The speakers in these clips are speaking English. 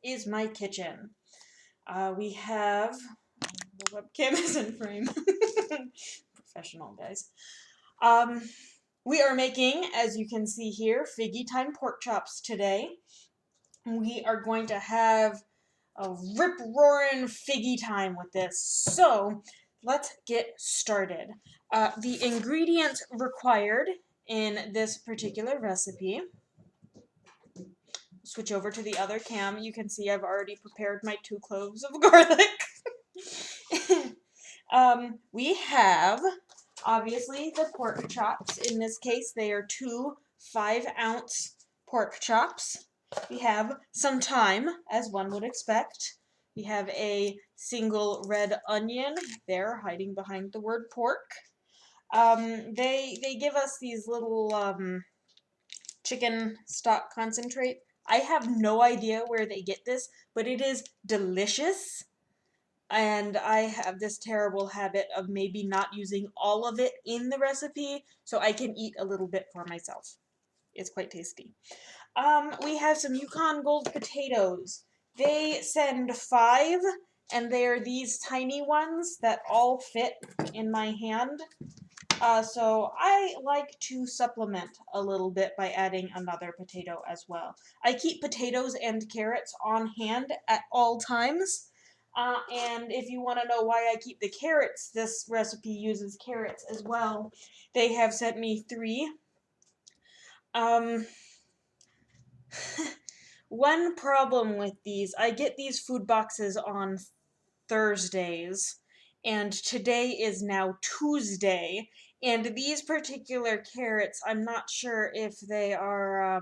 is my kitchen. We have, the webcam is in frame. Professional, guys. We are making, as you can see here, Figgy Thyme pork chops today. We are going to have a rip-roaring Figgy time with this. So, let's get started. The ingredients required in this particular recipe. Switch over to the other cam. You can see I've already prepared my 2 cloves of garlic. We have, obviously, the pork chops. In this case, they are 2 5-ounce pork chops. We have some thyme, as one would expect. We have a single red onion there, hiding behind the word pork. They give us these little chicken stock concentrate. I have no idea where they get this, but it is delicious. And I have this terrible habit of maybe not using all of it in the recipe, so I can eat a little bit for myself. It's quite tasty. We have some Yukon Gold potatoes. They send 5, and they are these tiny ones that all fit in my hand. So I like to supplement a little bit by adding another potato as well. I keep potatoes and carrots on hand at all times. And if you want to know why I keep the carrots, this recipe uses carrots as well. They have sent me 3. One problem with these, I get these food boxes on Thursdays, and today is now Tuesday, and these particular carrots, I'm not sure if they are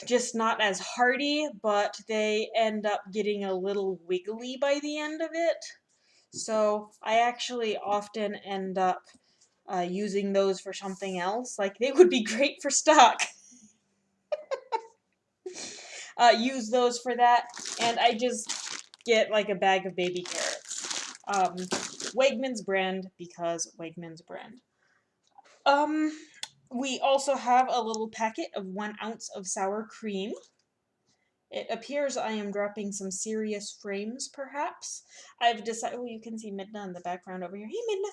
just not as hearty, but they end up getting a little wiggly by the end of it. So I actually often end up using those for something else. Like, they would be great for stock. Use those for that, and I just get like a bag of baby carrots. Wegmans brand, because Wegmans brand. We also have a little packet of 1 ounce of sour cream. It appears I am dropping some serious frames, perhaps. I've decided, oh, you can see Midna in the background over here. Hey, Midna!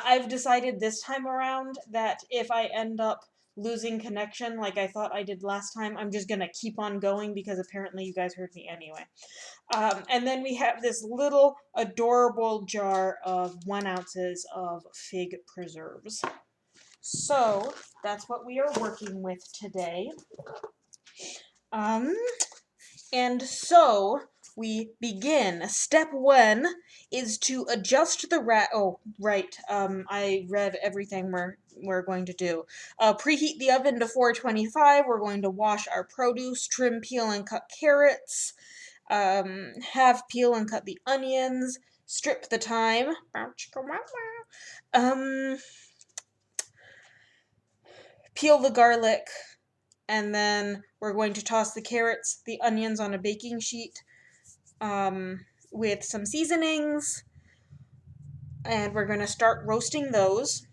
I've decided this time around that if I end up losing connection like I thought I did last time, I'm just gonna keep on going because apparently you guys heard me anyway. And then we have this little adorable jar of 1 ounces of fig preserves. So that's what we are working with today. And so we begin. Step 1 is to adjust the oh, right, I read everything we're going to do. Preheat the oven to 425. We're going to wash our produce, trim, peel, and cut carrots. Half peel and cut the onions. Strip the thyme. Peel the garlic. And then we're going to toss the carrots, the onions on a baking sheet with some seasonings. And we're going to start roasting those.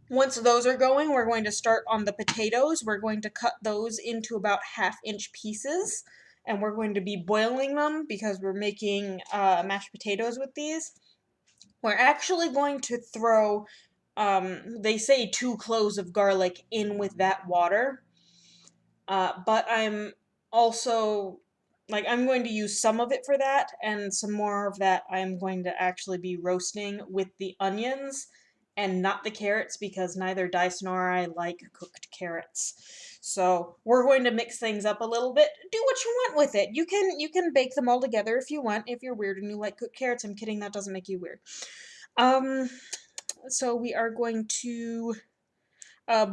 Once those are going, we're going to start on the potatoes. We're going to cut those into about 1/2-inch pieces. And we're going to be boiling them because we're making mashed potatoes with these. We're actually going to throw, they say 2 cloves of garlic in with that water. But I'm also, like, I'm going to use some of it for that, and some more of that I'm going to actually be roasting with the onions and not the carrots, because neither Dice nor I like cooked carrots. So we're going to mix things up a little bit. Do what you want with it. You can bake them all together if you want. If you're weird and you like cooked carrots, I'm kidding, that doesn't make you weird. So we are going to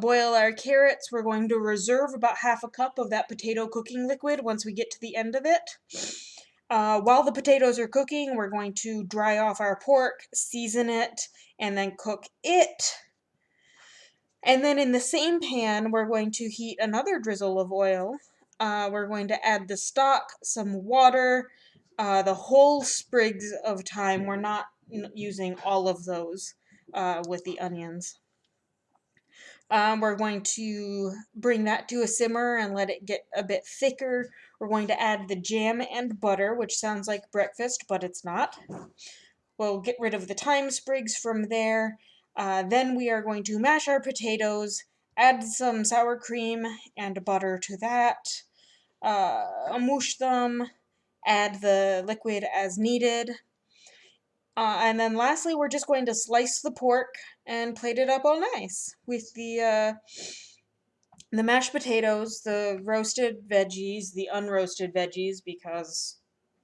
boil our carrots. We're going to reserve about 1/2 cup of that potato cooking liquid once we get to the end of it. While the potatoes are cooking, we're going to dry off our pork, season it, and then cook it. And then in the same pan, we're going to heat another drizzle of oil. We're going to add the stock, some water, the whole sprigs of thyme. We're not using all of those with the onions. We're going to bring that to a simmer and let it get a bit thicker. We're going to add the jam and butter, which sounds like breakfast, but it's not. We'll get rid of the thyme sprigs from there. Then we are going to mash our potatoes, add some sour cream and butter to that, mush them, add the liquid as needed. And then lastly, we're just going to slice the pork and plate it up all nice with the mashed potatoes, the roasted veggies, the unroasted veggies because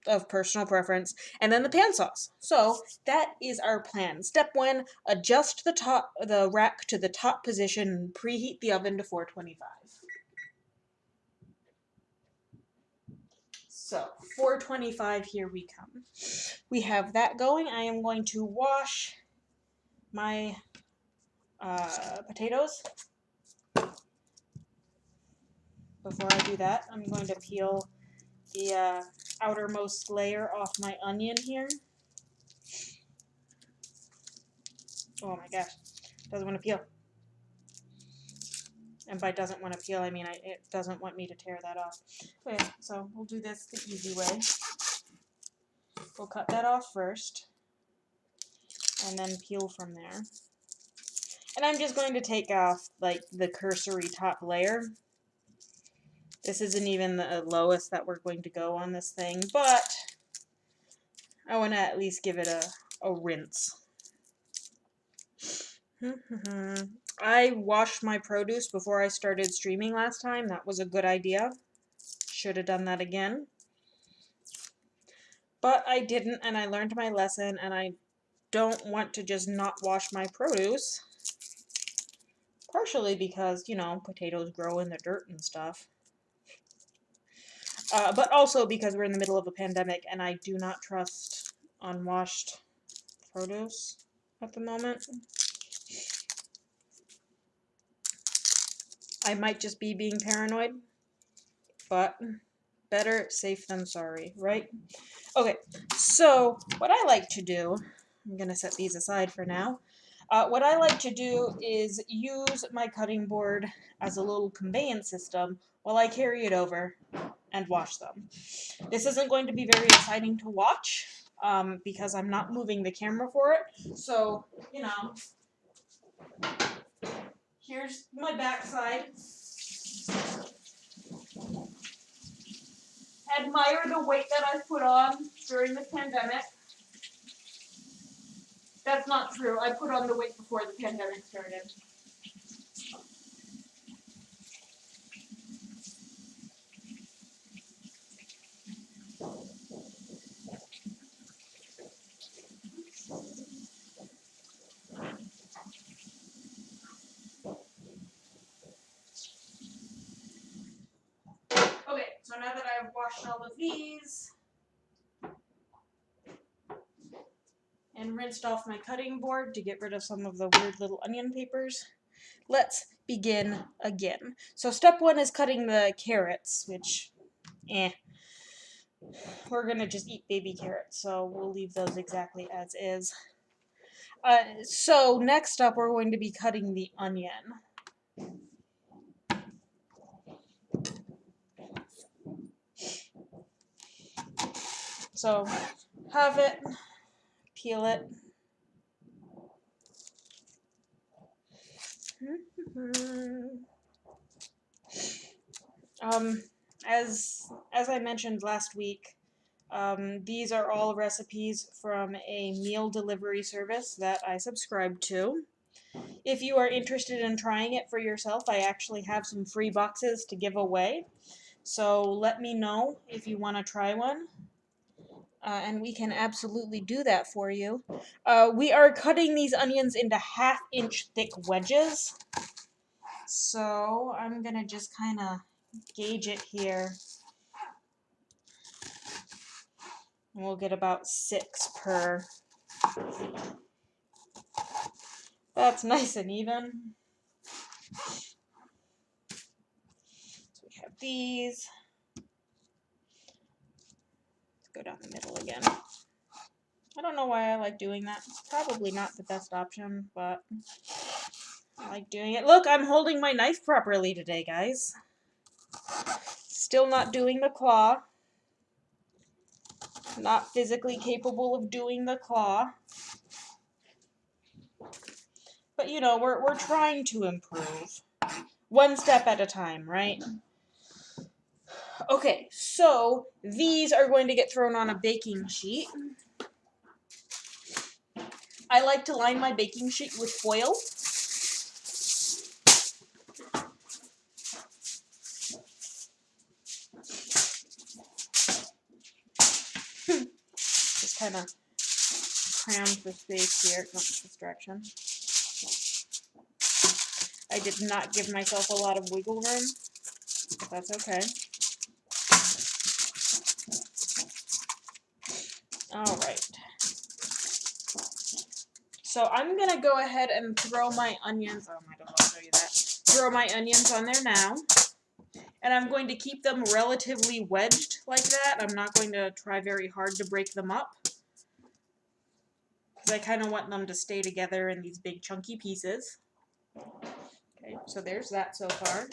of personal preference, and then the pan sauce. So that is our plan. Step 1, adjust the rack to the top position and preheat the oven to 425. So 425, here we come. We have that going. I am going to wash my potatoes. Before I do that, I'm going to peel the outermost layer off my onion here. Oh my gosh, doesn't want to peel. And by doesn't want to peel, I mean it doesn't want me to tear that off. Okay, so we'll do this the easy way. We'll cut that off first, and then peel from there. And I'm just going to take off, like, the cursory top layer. This isn't even the lowest that we're going to go on this thing, but I want to at least give it a rinse. I washed my produce before I started streaming last time. That was a good idea. Should have done that again. But I didn't, and I learned my lesson, and I don't want to just not wash my produce. Partially because, you know, potatoes grow in the dirt and stuff. But also because we're in the middle of a pandemic, and I do not trust unwashed produce at the moment. I might just be being paranoid, but better safe than sorry, right? Okay, so what I like to do, I'm going to set these aside for now. What I like to do is use my cutting board as a little conveyance system while I carry it over and wash them. This isn't going to be very exciting to watch because I'm not moving the camera for it. So, you know, here's my backside. Admire the weight that I put on during the pandemic. That's not true. I put on the weight before the pandemic started. Okay, so now that I've washed all of these and rinsed off my cutting board to get rid of some of the weird little onion papers, let's begin again. So step 1 is cutting the carrots, which, we're going to just eat baby carrots, so we'll leave those exactly as is. So next up, we're going to be cutting the onion. So have it, peel it. As I mentioned last week, these are all recipes from a meal delivery service that I subscribe to. If you are interested in trying it for yourself, I actually have some free boxes to give away. So let me know if you want to try one. And we can absolutely do that for you. We are cutting these onions into 1/2-inch thick wedges. So I'm going to just kind of gauge it here. And we'll get about 6 per. That's nice and even. So we have these. Let's go down the middle again. I don't know why I like doing that. It's probably not the best option, but I like doing it. Look, I'm holding my knife properly today, guys. Still not doing the claw. Not physically capable of doing the claw. But, you know, we're trying to improve. One step at a time, right? Okay, so these are going to get thrown on a baking sheet. I like to line my baking sheet with foil. Just kind of cram for space here. No distraction. I did not give myself a lot of wiggle room, but that's okay. Alright. So I'm going to go ahead and throw my onions. Oh, I don't want to show you that. Throw my onions on there now. And I'm going to keep them relatively wedged like that. I'm not going to try very hard to break them up, because I kind of want them to stay together in these big chunky pieces. Okay, so there's that so far.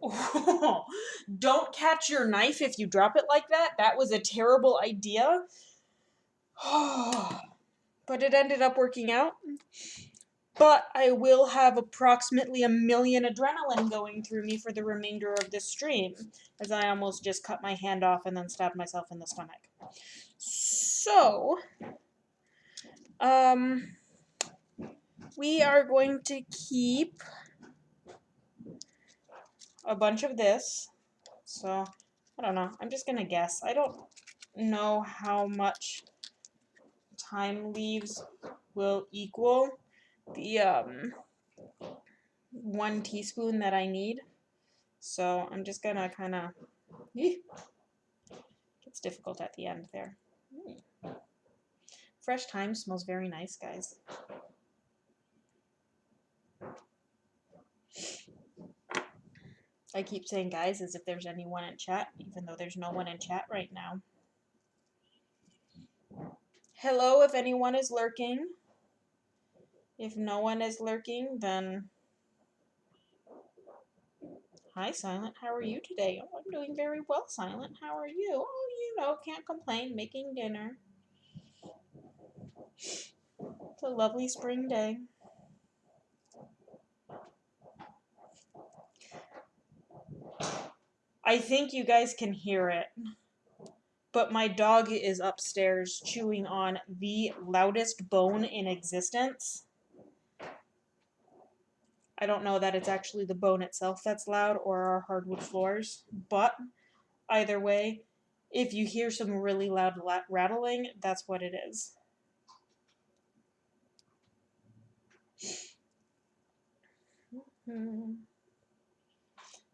Oh, don't catch your knife if you drop it like that. That was a terrible idea. But it ended up working out. But I will have approximately 1 million adrenaline going through me for the remainder of this stream, as I almost just cut my hand off and then stabbed myself in the stomach. So, we are going to keep a bunch of this. So, I don't know. I'm just going to guess. I don't know how much thyme leaves will equal the 1 teaspoon that I need. So I'm just gonna kind of, it's difficult at the end there. Fresh thyme smells very nice, guys. I keep saying guys as if there's anyone in chat, even though there's no one in chat right now. Hello, if anyone is lurking. If no one is lurking, then hi, Silent. How are you today? Oh, I'm doing very well, Silent. How are you? Oh, you know, can't complain. Making dinner. It's a lovely spring day. I think you guys can hear it, but my dog is upstairs chewing on the loudest bone in existence. I don't know that it's actually the bone itself that's loud or our hardwood floors, but either way, if you hear some really loud rattling, that's what it is.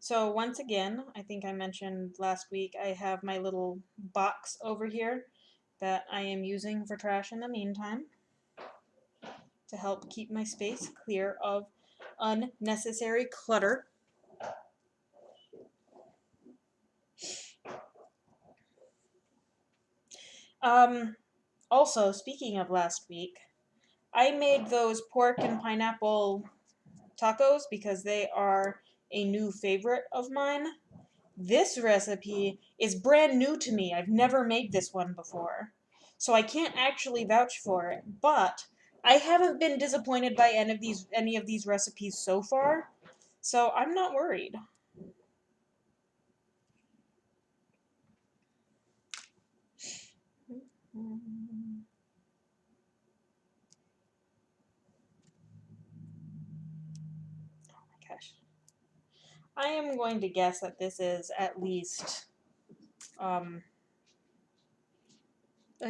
So once again, I think I mentioned last week, I have my little box over here that I am using for trash in the meantime to help keep my space clear of unnecessary clutter. Also, speaking of last week, I made those pork and pineapple tacos because they are a new favorite of mine. This recipe is brand new to me. I've never made this one before, so I can't actually vouch for it, but I haven't been disappointed by any of these recipes so far, so I'm not worried. Oh my gosh. I am going to guess that this is at least a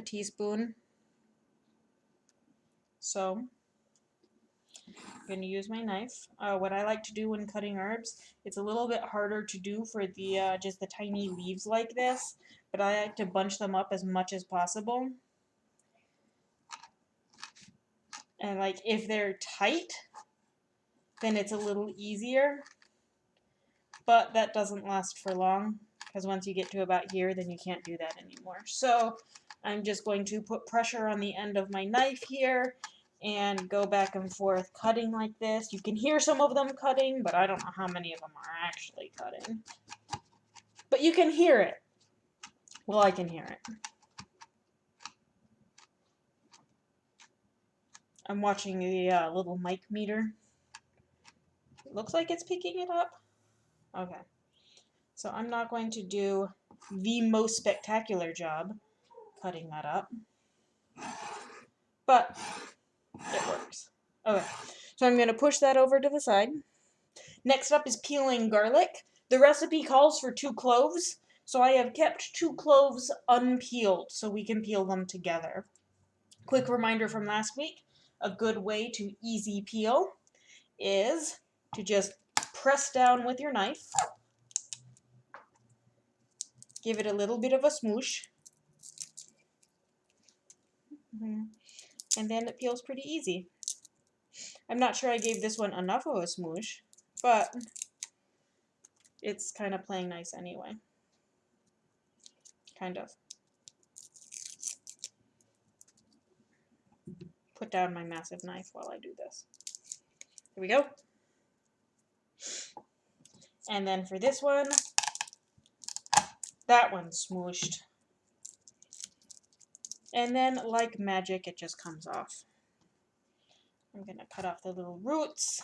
teaspoon. So I'm going to use my knife. What I like to do when cutting herbs, it's a little bit harder to do for the just the tiny leaves like this, but I like to bunch them up as much as possible. And like if they're tight, then it's a little easier, but that doesn't last for long, because once you get to about here, then you can't do that anymore. So I'm just going to put pressure on the end of my knife here and go back and forth cutting like this. You can hear some of them cutting, but I don't know how many of them are actually cutting. But you can hear it. Well, I can hear it. I'm watching the little mic meter. It looks like it's picking it up. Okay. So I'm not going to do the most spectacular job cutting that up. But it works. Okay. So I'm going to push that over to the side. Next up is peeling garlic. The recipe calls for 2 cloves, so I have kept 2 cloves unpeeled so we can peel them together. Quick reminder from last week, a good way to easy peel is to just press down with your knife, give it a little bit of a smoosh, and then it peels pretty easy. I'm not sure I gave this one enough of a smoosh, but it's kind of playing nice anyway. Kind of. Put down my massive knife while I do this. Here we go. And then for this one, that one's smooshed. And then, like magic, it just comes off. I'm going to cut off the little roots.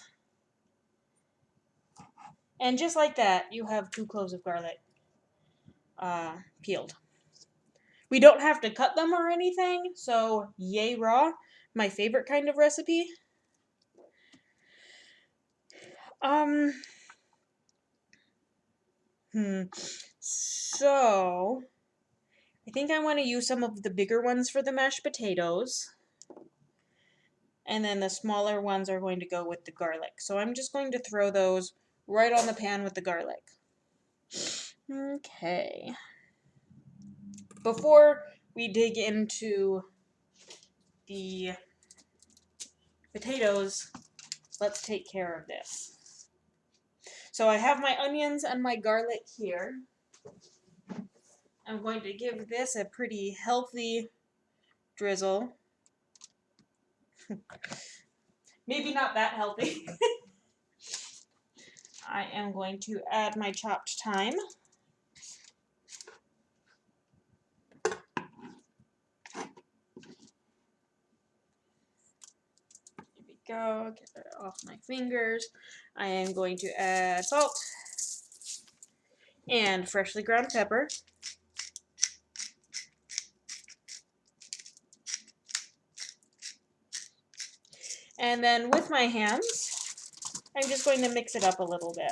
And just like that, you have 2 cloves of garlic peeled. We don't have to cut them or anything, so yay raw. My favorite kind of recipe. So I think I want to use some of the bigger ones for the mashed potatoes. And then the smaller ones are going to go with the garlic. So I'm just going to throw those right on the pan with the garlic. Okay. Before we dig into the potatoes, let's take care of this. So I have my onions and my garlic here. I'm going to give this a pretty healthy drizzle. Maybe not that healthy. I am going to add my chopped thyme. Here we go, get that off my fingers. I am going to add salt and freshly ground pepper. And then with my hands, I'm just going to mix it up a little bit.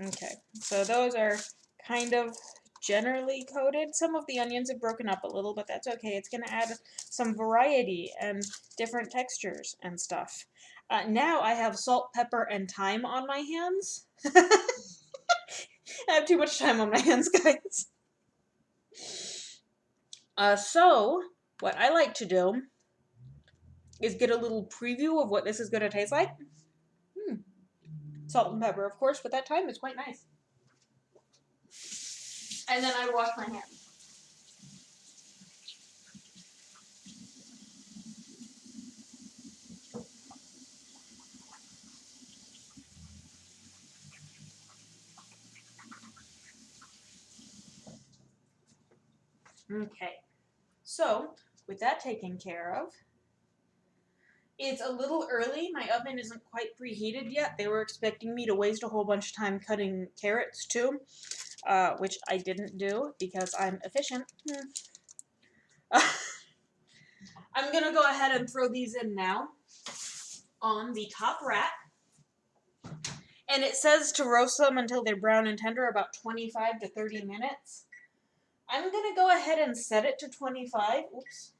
Okay, so those are kind of generally coated. Some of the onions have broken up a little, but that's okay. It's going to add some variety and different textures and stuff. Now I have salt, pepper, and thyme on my hands. I have too much time on my hands, guys. So, what I like to do is get a little preview of what this is going to taste like. Salt and pepper, of course, but that thyme is quite nice. And then I wash my hands. Okay, so with that taken care of, it's a little early. My oven isn't quite preheated yet. They were expecting me to waste a whole bunch of time cutting carrots too, which I didn't do because I'm efficient. I'm going to go ahead and throw these in now on the top rack. And it says to roast them until they're brown and tender, about 25 to 30 minutes. I'm going to go ahead and set it to 25. Oops.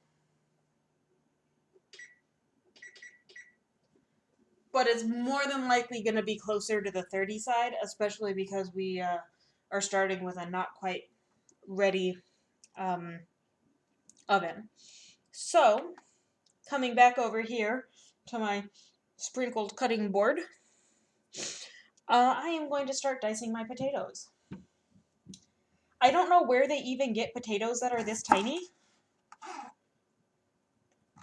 But it's more than likely going to be closer to the 30 side, especially because we are starting with a not quite ready oven. So, coming back over here to my sprinkled cutting board, I am going to start dicing my potatoes. I don't know where they even get potatoes that are this tiny.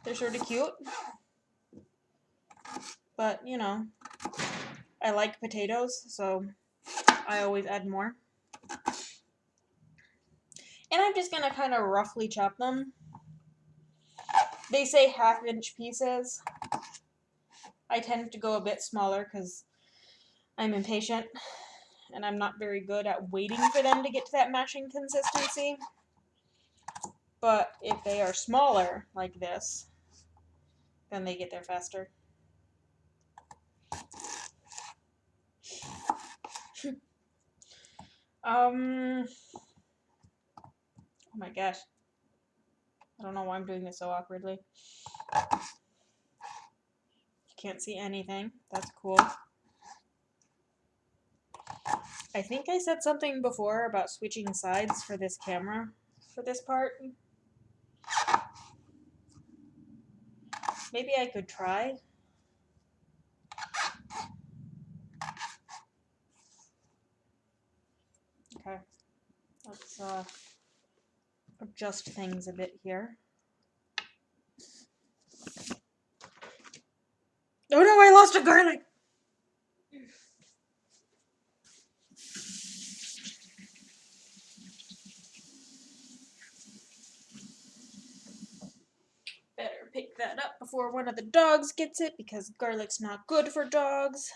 They're sort of cute. But, you know, I like potatoes, so I always add more. And I'm just going to kind of roughly chop them. They say 1/2-inch pieces. I tend to go a bit smaller because I'm impatient and I'm not very good at waiting for them to get to that mashing consistency. But if they are smaller, like this, then they get there faster. Oh my gosh. I don't know why I'm doing this so awkwardly. You can't see anything. That's cool. I think I said something before about switching sides for this camera for this part. Maybe I could try. Okay. Let's adjust things a bit here. Oh no, I lost a garlic! Better pick that up before one of the dogs gets it, because garlic's not good for dogs.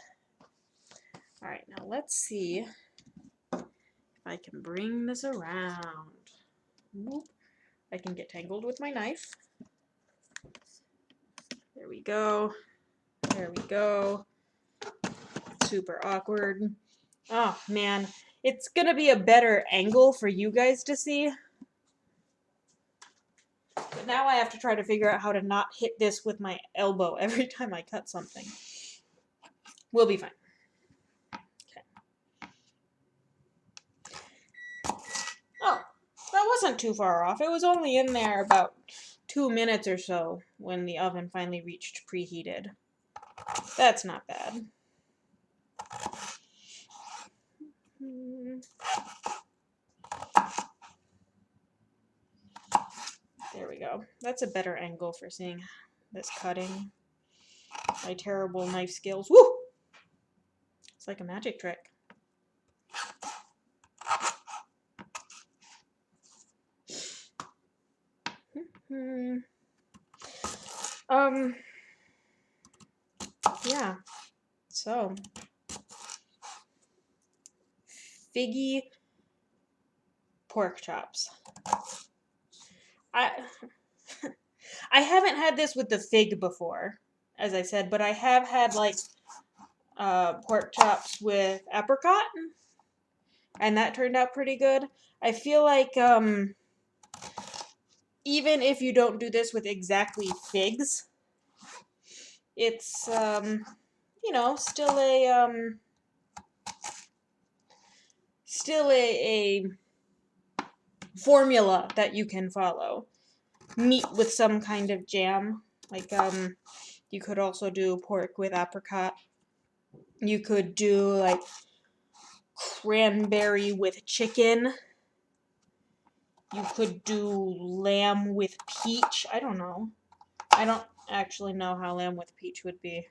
Alright, now let's see if I can bring this around. Whoop. I can get tangled with my knife. There we go. There we go. Super awkward. Oh man, it's gonna be a better angle for you guys to see. But now I have to try to figure out how to not hit this with my elbow every time I cut something. We'll be fine. Okay. Oh, that wasn't too far off. It was only in there about 2 minutes or so when the oven finally reached preheated. That's not bad. There we go. That's a better angle for seeing this cutting. My terrible knife skills. Woo! It's like a magic trick. Yeah. So, Figgy pork chops. I haven't had this with the fig before, as I said, but I have had like pork chops with apricot, and that turned out pretty good. I feel like even if you don't do this with exactly figs, it's you know, still a formula that you can follow. Meat with some kind of jam, like you could also do pork with apricot. You could do like cranberry with chicken. You could do lamb with peach. I don't know. I don't actually know how lamb with peach would be.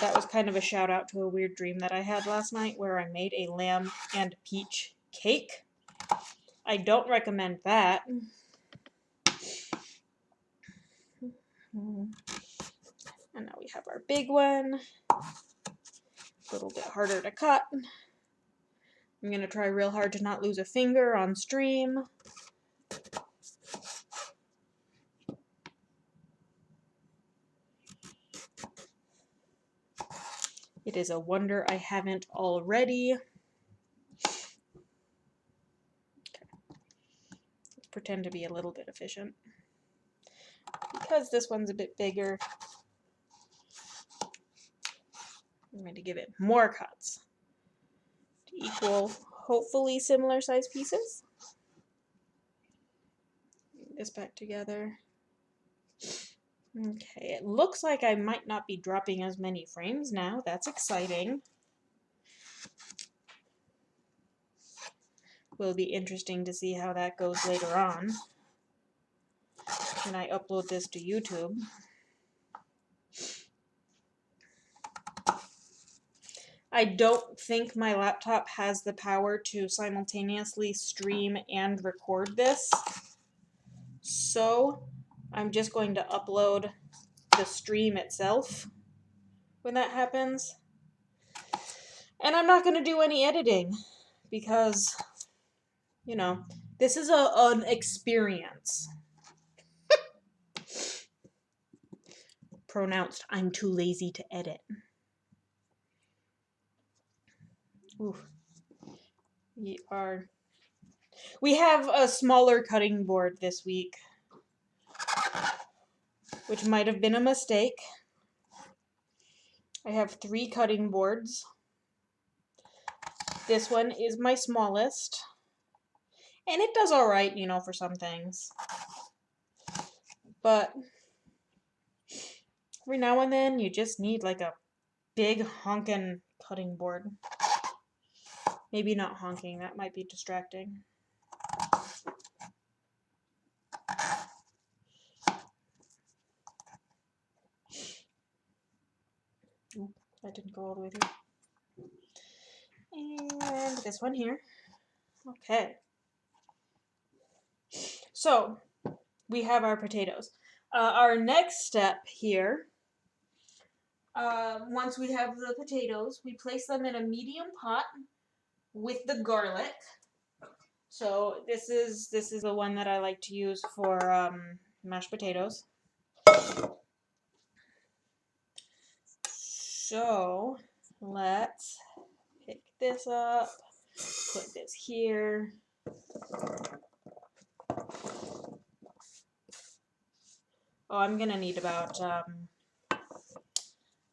That was kind of a shout out to a weird dream that I had last night where I made a lamb and peach cake. I don't recommend that. And now we have our big one. A little bit harder to cut. I'm going to try real hard to not lose a finger on stream. It is a wonder I haven't already. Okay. Let's pretend to be a little bit efficient. Because this one's a bit bigger, I'm going to give it more cuts to equal, hopefully, similar size pieces. This back together. Okay, it looks like I might not be dropping as many frames now. That's exciting. Will be interesting to see how that goes later on when I upload this to YouTube. I don't think my laptop has the power to simultaneously stream and record this, so I'm just going to upload the stream itself when that happens. And I'm not going to do any editing because, you know, this is an experience. Pronounced, I'm too lazy to edit. Oof. We have a smaller cutting board this week, which might have been a mistake. I have 3 cutting boards. This one is my smallest, and it does alright, you know, for some things. But every now and then, you just need like a big honkin' cutting board. Maybe not honking, that might be distracting. Ooh, that didn't go all the way through. And this one here. Okay. So, we have our potatoes. Our next step here, once we have the potatoes, we place them in a medium pot with the garlic. So this is the one that I like to use for mashed potatoes. So let's pick this up, put this here. Oh, I'm gonna need about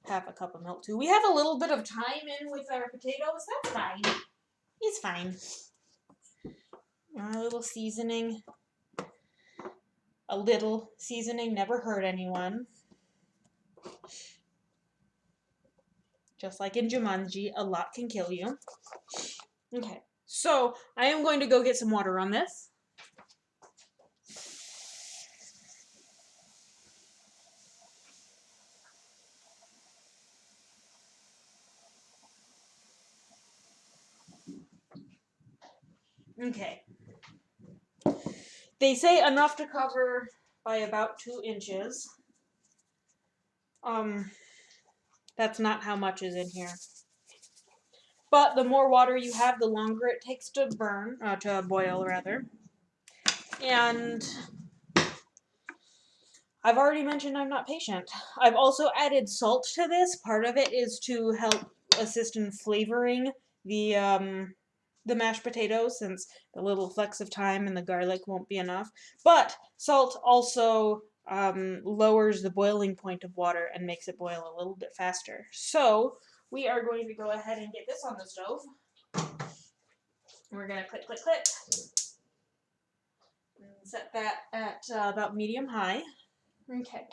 half a cup of milk too. We have a little bit of thyme in with our potatoes. That's fine. It's fine. A little seasoning. A little seasoning never hurt anyone. Just like in Jumanji, a lot can kill you. Okay, so I am going to go get some water on this. Okay. They say enough to cover by about 2 inches. That's not how much is in here. But the more water you have, the longer it takes to boil rather. And I've already mentioned I'm not patient. I've also added salt to this. Part of it is to help assist in flavoring the mashed potatoes, since the little flecks of thyme and the garlic won't be enough. But salt also lowers the boiling point of water and makes it boil a little bit faster. So we are going to go ahead and get this on the stove. We're going to click, click, click. And set that at about medium-high. Okay.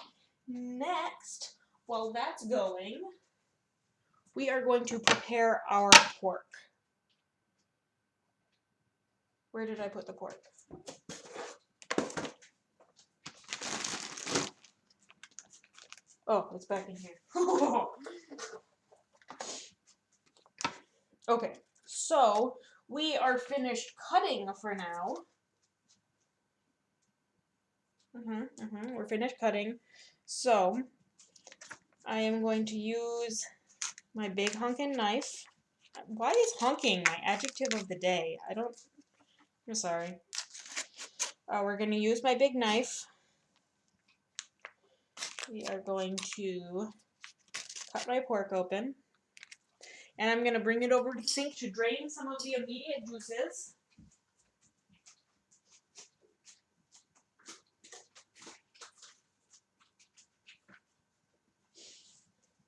Next, while that's going, we are going to prepare our pork. Where did I put the pork? Oh, it's back in here. Okay, so we are finished cutting for now. We're finished cutting. So I am going to use my big honkin' knife. Why is honking my adjective of the day? I'm sorry. We're going to use my big knife. We are going to cut my pork open. And I'm going to bring it over to the sink to drain some of the immediate juices.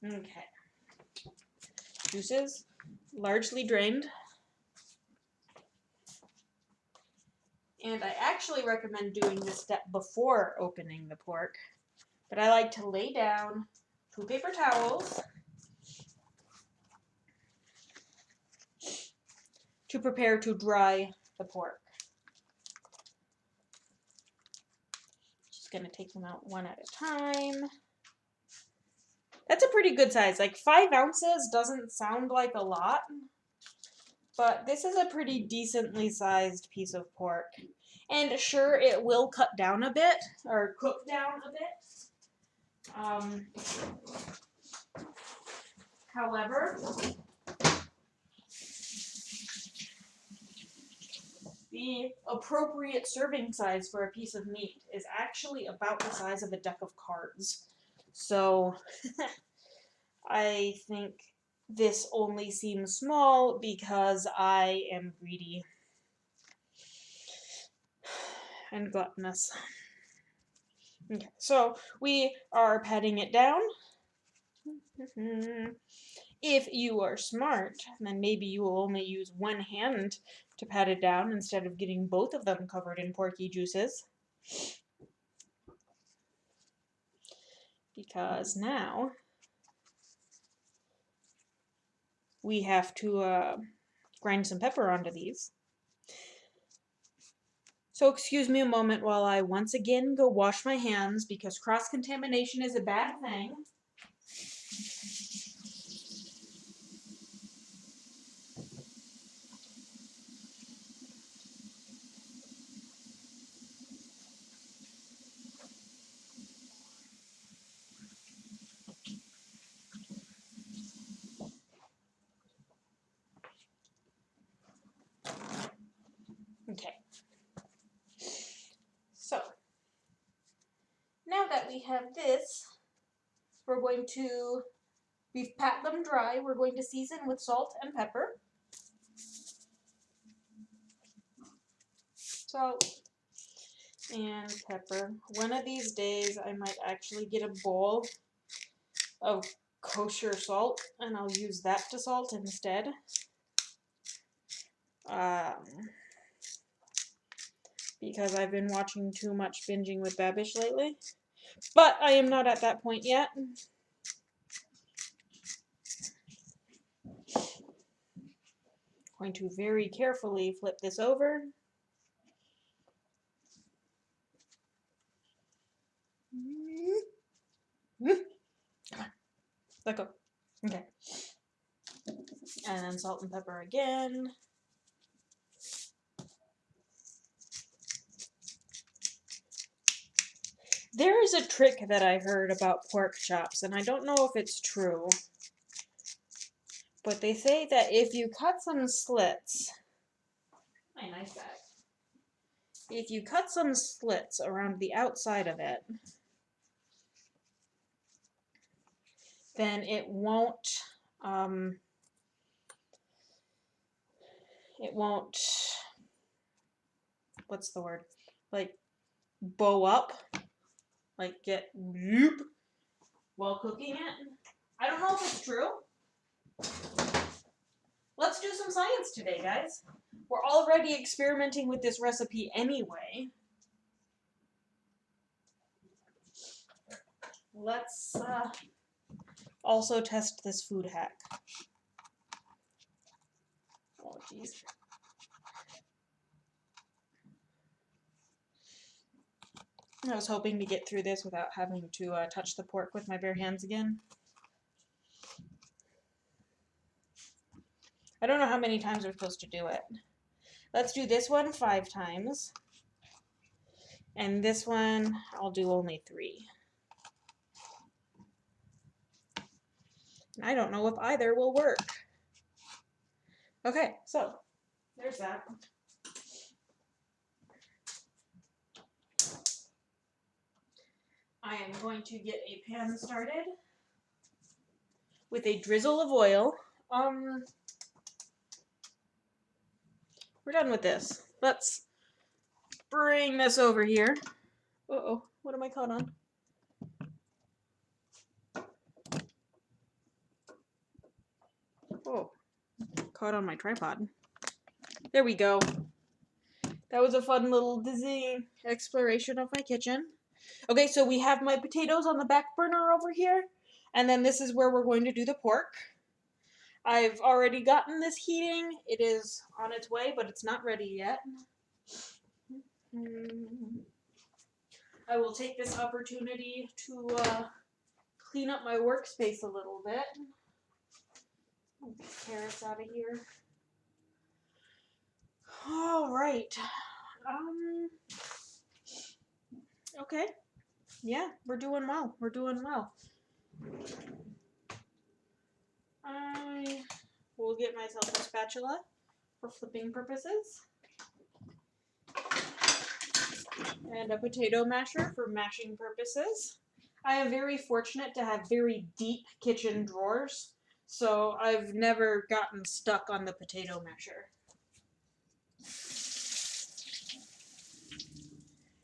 Okay. Juices largely drained. And I actually recommend doing this step before opening the pork. But I like to lay down 2 paper towels to prepare to dry the pork. Just going to take them out one at a time. That's a pretty good size. Like 5 ounces doesn't sound like a lot, but this is a pretty decently sized piece of pork. And sure, it will cut down a bit, or cook down a bit. However, the appropriate serving size for a piece of meat is actually about the size of a deck of cards. So, I think this only seems small because I am greedy and gluttonous. Okay, so we are patting it down. If you are smart, then maybe you will only use one hand to pat it down instead of getting both of them covered in porky juices. Because now we have to grind some pepper onto these. So excuse me a moment while I once again go wash my hands because cross-contamination is a bad thing. Okay. So, now that we have this, we've pat them dry, we're going to season with salt and pepper. Salt and pepper. One of these days I might actually get a bowl of kosher salt and I'll use that to salt instead. Because I've been watching too much Binging with Babish lately. But I am not at that point yet. Going to very carefully flip this over. Come on. Let go. Okay. And then salt and pepper again. There is a trick that I heard about pork chops, and I don't know if it's true. But they say that if you cut some slits, my knife back. If you cut some slits around the outside of it, then it won't, what's the word? Like, bow up. Like, get whoop while cooking it. I don't know if it's true. Let's do some science today, guys. We're already experimenting with this recipe anyway. Let's also test this food hack. Oh, jeez. I was hoping to get through this without having to touch the pork with my bare hands again. I don't know how many times we're supposed to do it. Let's do this one 5 times. And this one, I'll do only 3. And I don't know if either will work. Okay, so there's that. I am going to get a pan started with a drizzle of oil. We're done with this. Let's bring this over here. Uh-oh, what am I caught on? Oh, caught on my tripod. There we go. That was a fun little dizzy exploration of my kitchen. Okay, so we have my potatoes on the back burner over here, and then this is where we're going to do the pork. I've already gotten this heating. It is on its way, but it's not ready yet. I will take this opportunity to clean up my workspace a little bit. Move these carrots out of here. All right. Okay. Yeah, we're doing well. We're doing well. I will get myself a spatula for flipping purposes. And a potato masher for mashing purposes. I am very fortunate to have very deep kitchen drawers, so I've never gotten stuck on the potato masher.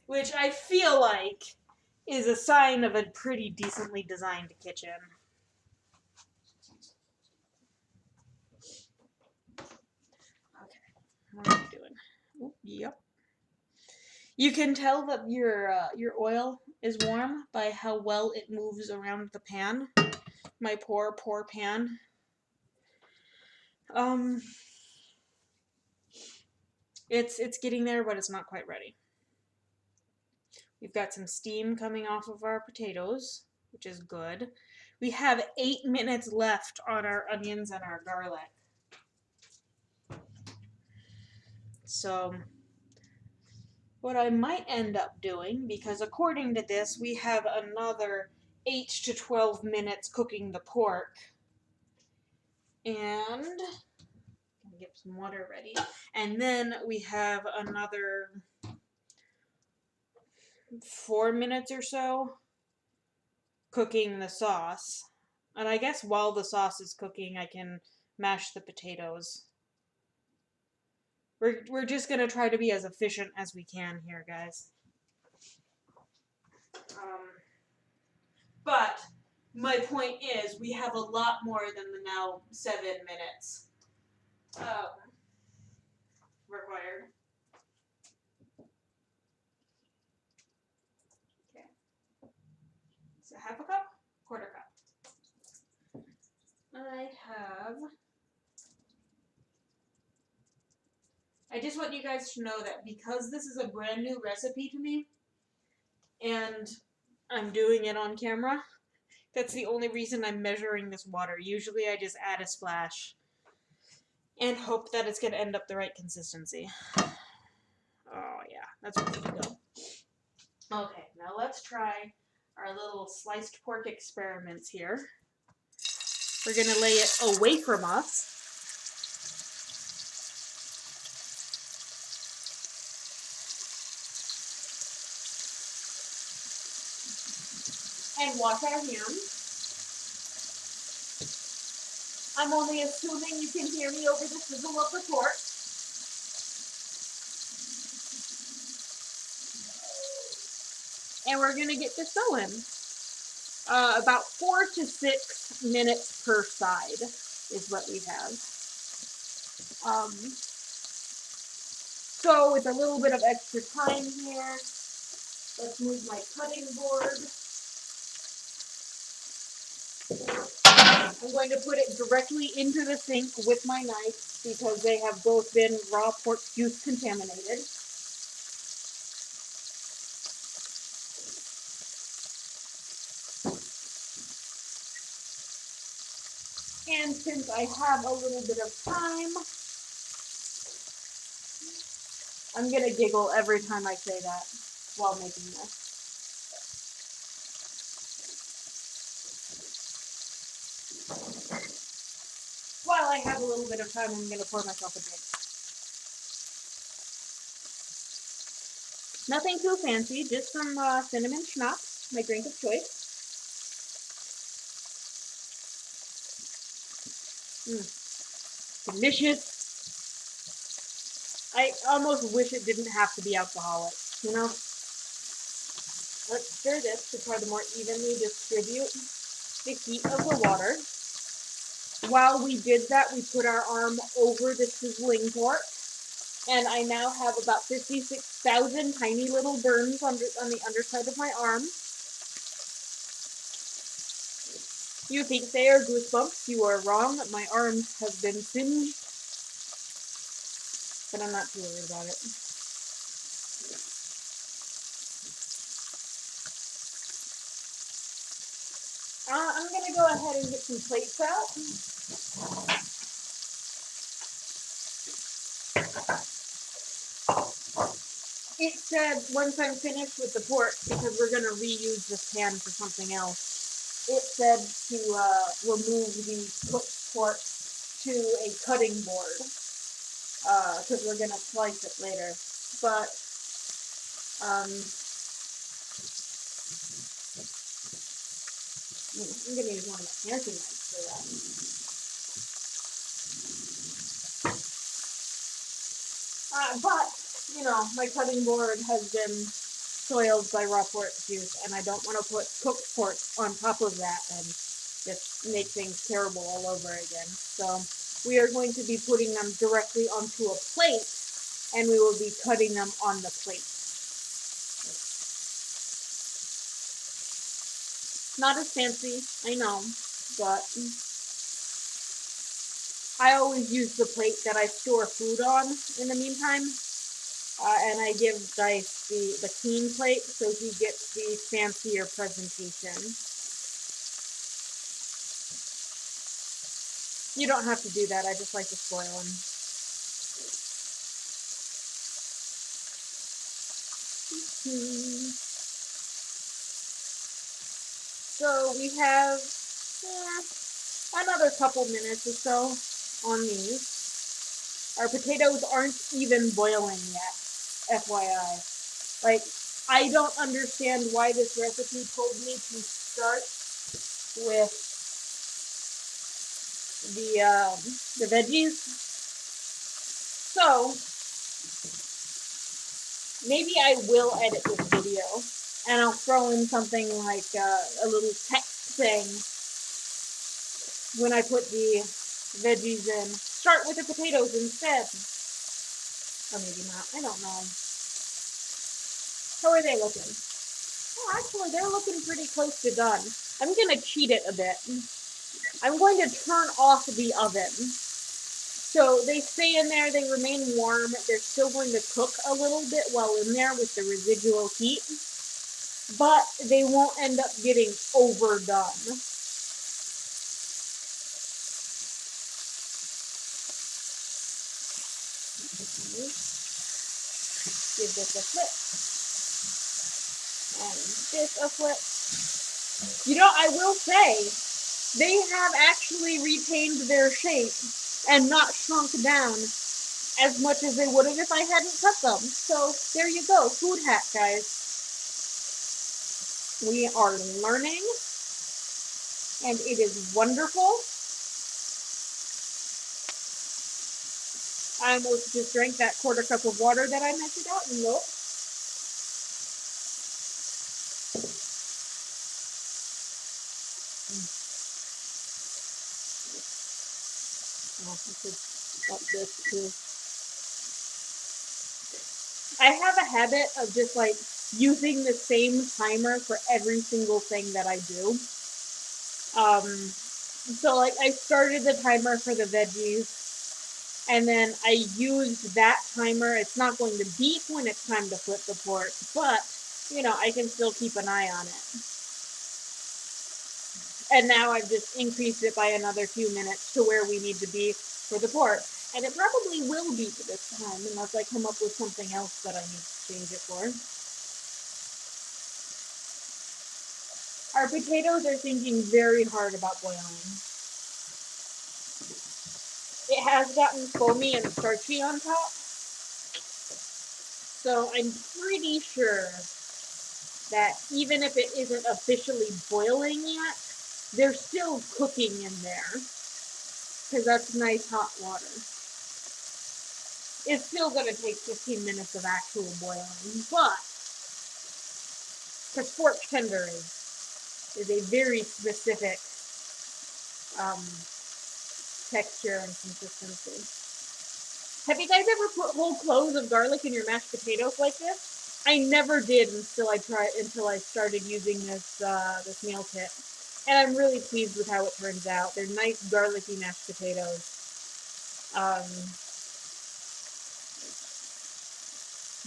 Which I feel like is a sign of a pretty decently designed kitchen. Okay, what are we doing? Ooh, yep. You can tell that your oil is warm by how well it moves around the pan. My poor pan. It's getting there, but it's not quite ready. We've got some steam coming off of our potatoes, which is good. We have 8 minutes left on our onions and our garlic. So what I might end up doing, because according to this, we have another 8 to 12 minutes cooking the pork. And get some water ready. And then we have another 4 minutes or so cooking the sauce. And I guess while the sauce is cooking, I can mash the potatoes. We're just going to try to be as efficient as we can here, guys. But my point is, we have a lot more than the now 7 minutes required. Okay. So half a cup, quarter cup. I just want you guys to know that because this is a brand new recipe to me, and I'm doing it on camera, that's the only reason I'm measuring this water. Usually I just add a splash and hope that it's going to end up the right consistency. Oh yeah, that's ready to go. Okay, now let's try our little sliced pork experiments here. We're going to lay it away from us. And wash our hands. I'm only assuming you can hear me over the sizzle of the pork. And we're going to get this going. About 4 to 6 minutes per side is what we have. So with a little bit of extra time here, let's move my cutting board. I'm going to put it directly into the sink with my knife because they have both been raw pork juice contaminated. And since I have a little bit of time, I'm going to giggle every time I say that while making this. While I have a little bit of time, I'm going to pour myself a drink. Nothing too fancy, just some cinnamon schnapps, my drink of choice. Delicious. I almost wish it didn't have to be alcoholic, you know? Let's stir this to try to more evenly distribute the heat of the water. While we did that, we put our arm over the sizzling pork And I now have about 56,000 tiny little burns on the underside of my arm. You think they are goosebumps? You are wrong. My arms have been singed, but I'm not too worried about it. I'm gonna go ahead and get some plates out. It said once I'm finished with the pork, because we're gonna reuse this pan for something else, it said to remove the cooked pork to a cutting board, because we're gonna slice it later. But I'm gonna use one of my fancy knives for that. But you know, my cutting board has been soiled by raw pork juice, and I don't want to put cooked pork on top of that and just make things terrible all over again. So we are going to be putting them directly onto a plate, and we will be cutting them on the plate. Not as fancy, I know, but I always use the plate that I store food on in the meantime. And I give Dice the clean plate so he gets the fancier presentation. You don't have to do that, I just like to spoil him. So we have another couple minutes or so on these. Our potatoes aren't even boiling yet, FYI. Like, I don't understand why this recipe told me to start with the veggies. So maybe I will edit this video, and I'll throw in something like a little text thing when I put the veggies in. Start with the potatoes instead. Or maybe not. I don't know. How are they looking? Oh, actually, they're looking pretty close to done. I'm going to cheat it a bit. I'm going to turn off the oven. So they stay in there, they remain warm. They're still going to cook a little bit while in there with the residual heat, but they won't end up getting overdone. Give this a flip. And this a flip. You know, I will say, they have actually retained their shape and not shrunk down as much as they would have if I hadn't cut them. So there you go, food hack, guys. We are learning, and it is wonderful. I almost just drank that quarter cup of water that I measured out. Nope. Oh, I could up this too. I have a habit of just like using the same timer for every single thing that I do. So like I started the timer for the veggies, and then I used that timer. It's not going to beep when it's time to flip the pork, but you know, I can still keep an eye on it. And now I've just increased it by another few minutes to where we need to be for the pork. And it probably will be for this time, unless I come up with something else that I need to change it for. Our potatoes are thinking very hard about boiling. It has gotten foamy and starchy on top. So I'm pretty sure that even if it isn't officially boiling yet, they're still cooking in there. Because that's nice hot water. It's still going to take 15 minutes of actual boiling, but because pork tender is a very specific texture and consistency. Have you guys ever put whole cloves of garlic in your mashed potatoes like this? I never did until I started using this this meal kit, and I'm really pleased with how it turns out. They're nice garlicky mashed potatoes.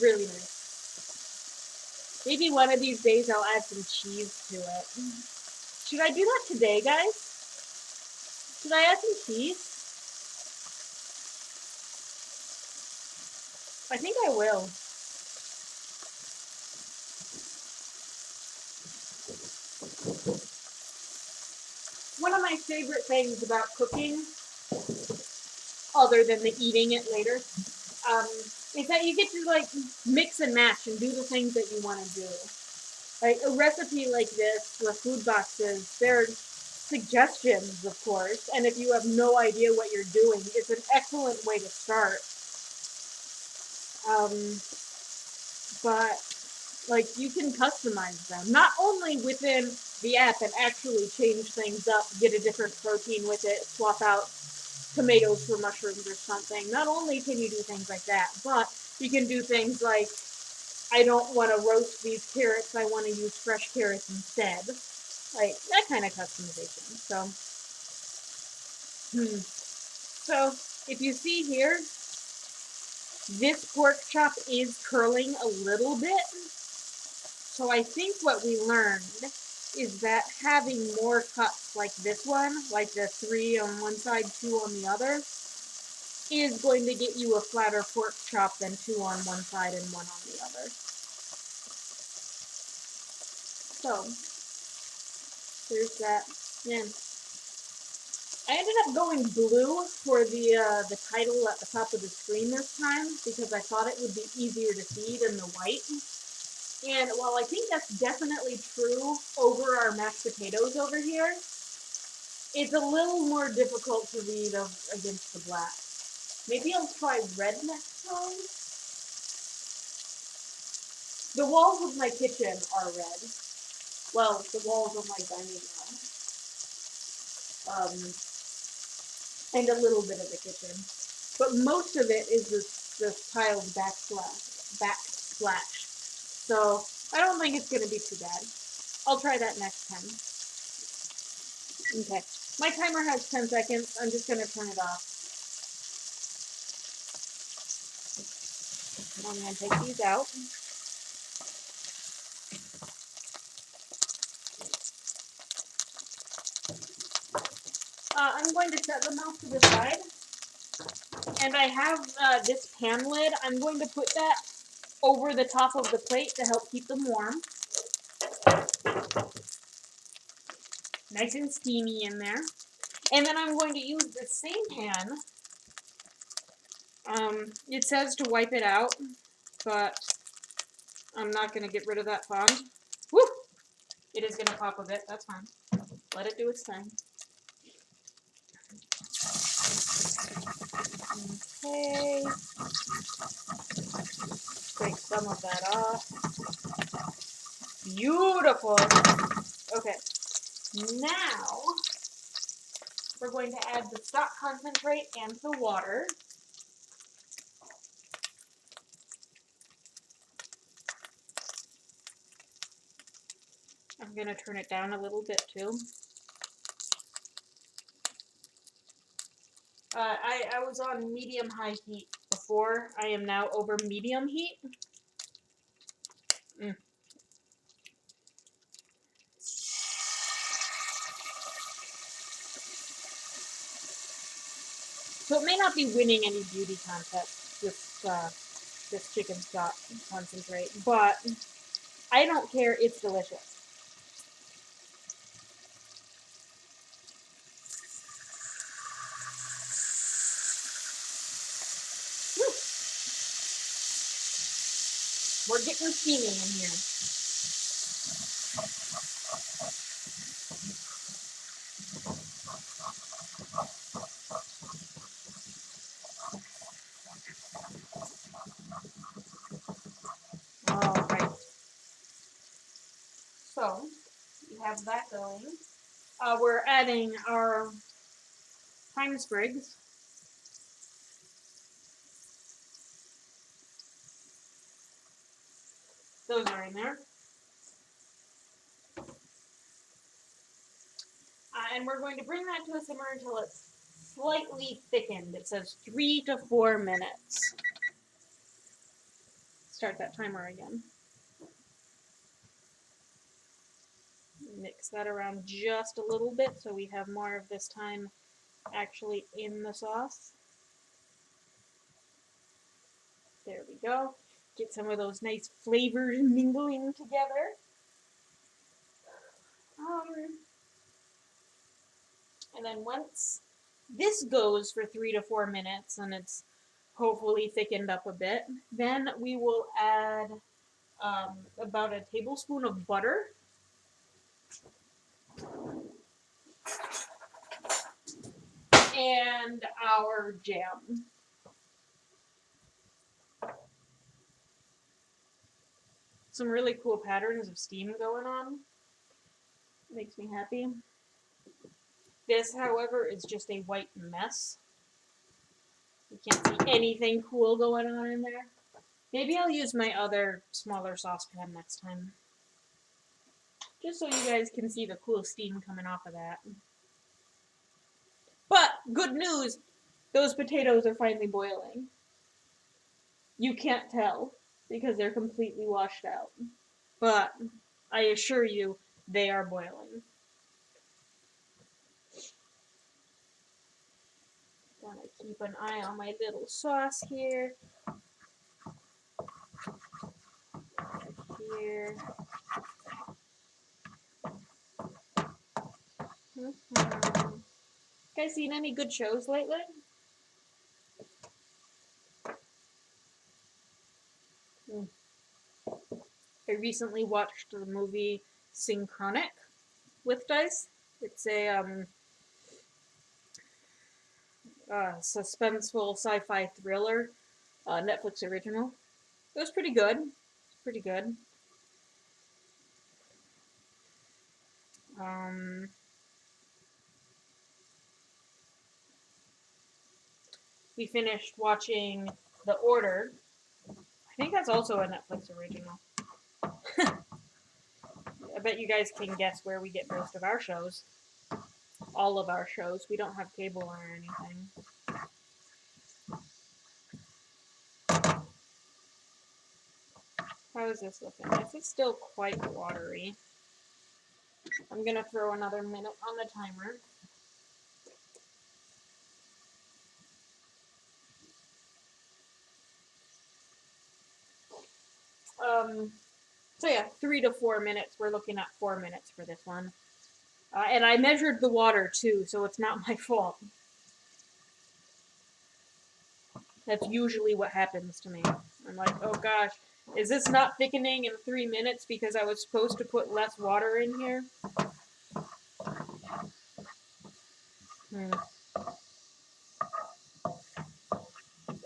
Really nice. Maybe one of these days I'll add some cheese to it. Should I do that today, guys? Should I add some cheese? I think I will. One of my favorite things about cooking, other than the eating it later, is that you get to like mix and match and do the things that you want to do. Like a recipe like this for food boxes, they're suggestions, of course, and if you have no idea what you're doing, it's an excellent way to start. But like you can customize them, not only within the app and actually change things up, get a different protein with it, swap out tomatoes for mushrooms or something. Not only can you do things like that, but you can do things like, I don't want to roast these carrots, I want to use fresh carrots instead. Like that kind of customization. So if you see here, this pork chop is curling a little bit. So I think what we learned is that having more cuts like this one, like the 3 on one side, 2 on the other, is going to get you a flatter pork chop than 2 on one side and 1 on the other. So, there's that. Man, I ended up going blue for the title at the top of the screen this time because I thought it would be easier to see than the white. And while I think that's definitely true over our mashed potatoes over here, it's a little more difficult to read against the black. Maybe I'll try red next time. The walls of my kitchen are red. Well, the walls of my dining room. And a little bit of the kitchen. But most of it is this tiled backsplash. So I don't think it's going to be too bad. I'll try that next time. Okay. My timer has 10 seconds. I'm just going to turn it off. I'm going to take these out. I'm going to set them off to the side. And I have this pan lid. I'm going to put that over the top of the plate to help keep them warm. Nice and steamy in there. And then I'm going to use the same pan. It says to wipe it out, but I'm not going to get rid of that fond. Woo! It is going to pop a bit. That's fine. Let it do its thing. Okay. Take some of that off. Beautiful. Okay. Now, we're going to add the stock concentrate and the water. I'm going to turn it down a little bit too. I was on medium-high heat before. I am now over medium heat. So it may not be winning any beauty contests, this chicken stock concentrate, but I don't care. It's delicious. We're getting steamy in here. All right. So we have that going. We're adding our thyme sprigs. Those are in there. And we're going to bring that to a simmer until it's slightly thickened. It says 3 to 4 minutes. Start that timer again. Mix that around just a little bit so we have more of this thyme actually in the sauce. There we go. Get some of those nice flavors mingling together. And then once this goes for 3 to 4 minutes and it's hopefully thickened up a bit, then we will add about a tablespoon of butter. And our jam. Some really cool patterns of steam going on. Makes me happy. This, however, is just a white mess. You can't see anything cool going on in there. Maybe I'll use my other smaller saucepan next time. Just so you guys can see the cool steam coming off of that. But, good news! Those potatoes are finally boiling. You can't tell, because they're completely washed out. But, I assure you, they are boiling. Gotta keep an eye on my little sauce here. Here. Guys seen any good shows lately? I recently watched the movie Synchronic with Dice. It's a suspenseful sci-fi thriller, Netflix original. It was pretty good. Pretty good. We finished watching The Order. I think that's also a Netflix original. I bet you guys can guess where we get most of our shows. All of our shows. We don't have cable or anything. How is this looking? This is still quite watery. I'm going to throw another minute on the timer. So yeah, 3 to 4 minutes. We're looking at 4 minutes for this one. And I measured the water too, so it's not my fault. That's usually what happens to me. I'm like, oh gosh, is this not thickening in 3 minutes because I was supposed to put less water in here?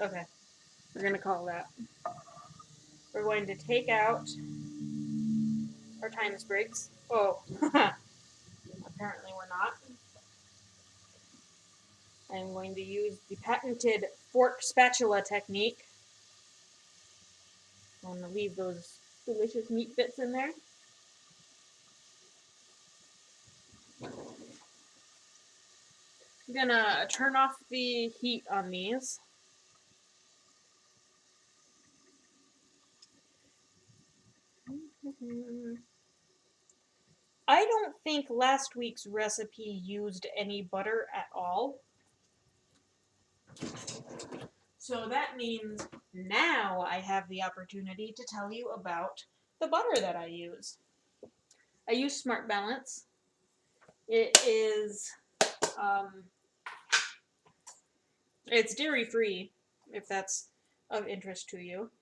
Okay, we're gonna call that. We're going to take out our thyme sprigs. Oh, apparently we're not. I'm going to use the patented fork spatula technique. I'm going to leave those delicious meat bits in there. I'm going to turn off the heat on these. I don't think last week's recipe used any butter at all. So that means now I have the opportunity to tell you about the butter that I use. I use Smart Balance. It is, it's dairy-free, if that's of interest to you.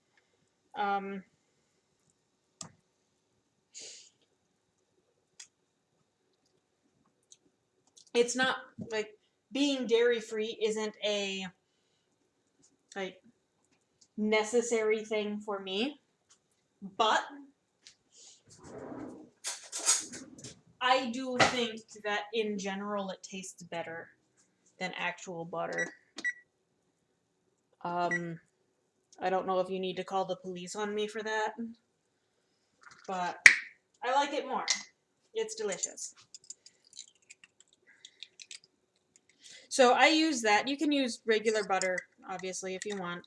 It's not, like, being dairy-free isn't a, like, necessary thing for me, but I do think that in general it tastes better than actual butter. I don't know if you need to call the police on me for that. but I like it more. It's delicious. So I use that. You can use regular butter, obviously, if you want.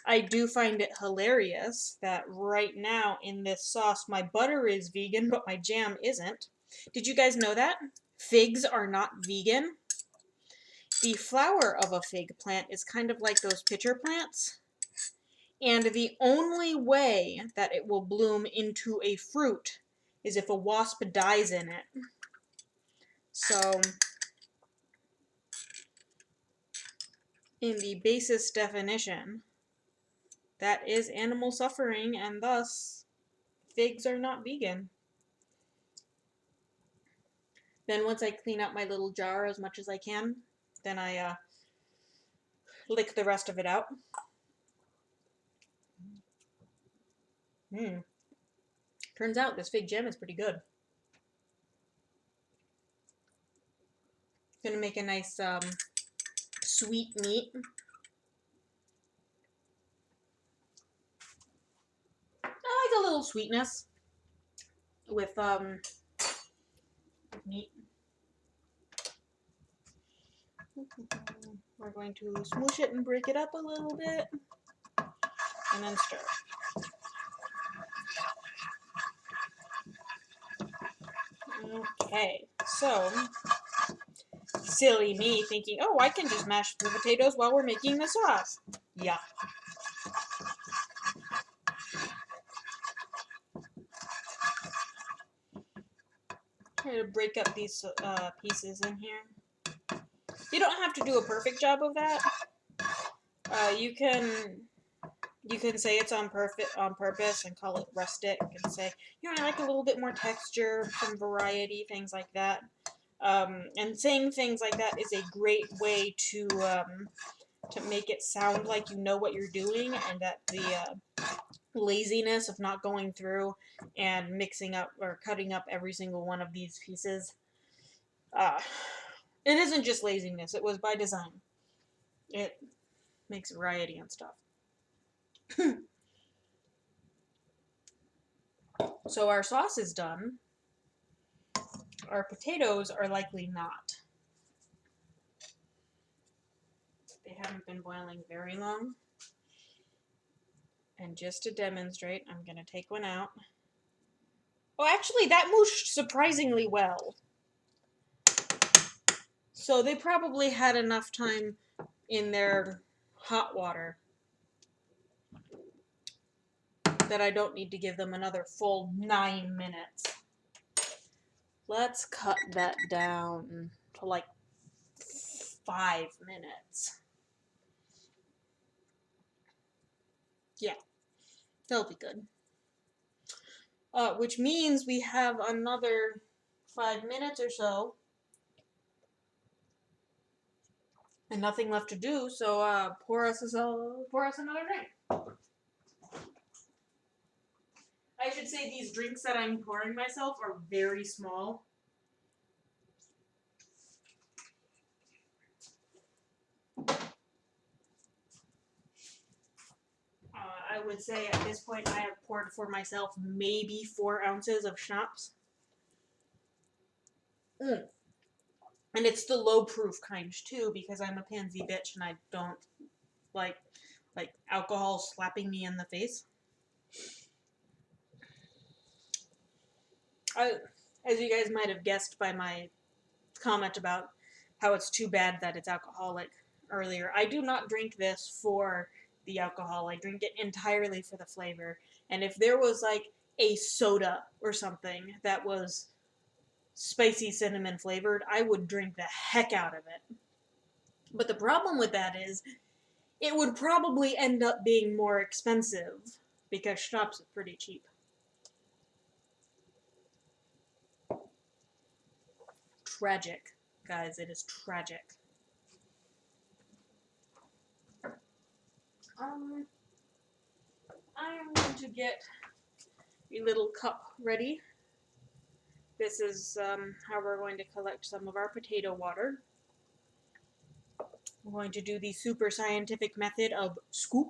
I do find it hilarious that right now in this sauce, my butter is vegan, but my jam isn't. Did you guys know that? Figs are not vegan. The flower of a fig plant is kind of like those pitcher plants. And the only way that it will bloom into a fruit is if a wasp dies in it. So, in the basis definition, that is animal suffering, and thus, figs are not vegan. Then once I clean out my little jar as much as I can, then I lick the rest of it out. Turns out this fig jam is pretty good. Gonna make a nice sweet meat. I like a little sweetness with meat. We're going to smoosh it and break it up a little bit, and then stir. Okay, so silly me thinking, oh, I can just mash the potatoes while we're making the sauce. Yeah. Try to break up these pieces in here. You don't have to do a perfect job of that. You can say it's on purpose and call it rustic and say, you know, I like a little bit more texture, some variety, things like that. And saying things like that is a great way to make it sound like you know what you're doing, and that the laziness of not going through and mixing up or cutting up every single one of these pieces. It isn't just laziness, it was by design. It makes variety and stuff. So our sauce is done. Our potatoes are likely not. They haven't been boiling very long. And just to demonstrate, I'm going to take one out. Oh, actually, that mooshed surprisingly well. So they probably had enough time in their hot water that I don't need to give them another full 9 minutes. Let's cut that down to like 5 minutes. Yeah, that'll be good. Which means we have another 5 minutes or so. And nothing left to do, so pour us another drink. I should say these drinks that I'm pouring myself are very small. I would say at this point I have poured for myself maybe 4 ounces of schnapps. And it's the low proof kind too, because I'm a pansy bitch and I don't like alcohol slapping me in the face. As you guys might have guessed by my comment about how it's too bad that it's alcoholic earlier, I do not drink this for the alcohol. I drink it entirely for the flavor. And if there was like a soda or something that was spicy cinnamon flavored, I would drink the heck out of it. But the problem with that is it would probably end up being more expensive because schnapps is pretty cheap. Tragic, guys. It is tragic. I'm going to get a little cup ready. This is how we're going to collect some of our potato water. We're going to do the super scientific method of scoop.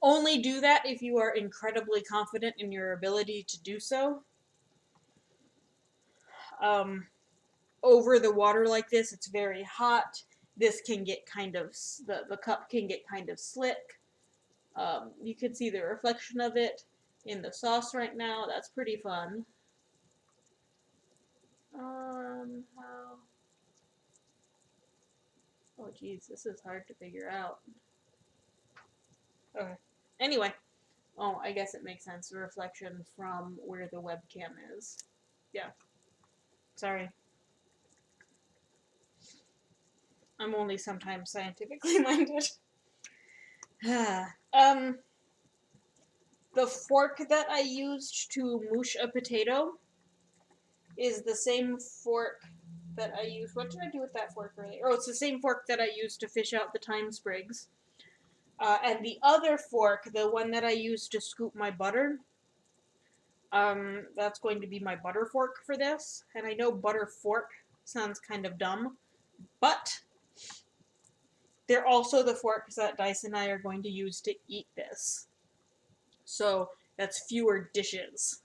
Only do that if you are incredibly confident in your ability to do so. Over the water like this, it's very hot. This can get kind of, the cup can get kind of slick. You can see the reflection of it in the sauce right now. That's pretty fun. How? Oh, geez, this is hard to figure out. Okay. Anyway. Oh, I guess it makes sense. The reflection from where the webcam is. Yeah. Sorry. I'm only sometimes scientifically minded. The fork that I used to moosh a potato is the same fork that I used. What did I do with that fork earlier? Oh, it's the same fork that I used to fish out the thyme sprigs. And the other fork, the one that I used to scoop my butter, that's going to be my butter fork for this. And I know butter fork sounds kind of dumb, but they're also the forks that Dice and I are going to use to eat this. So that's fewer dishes,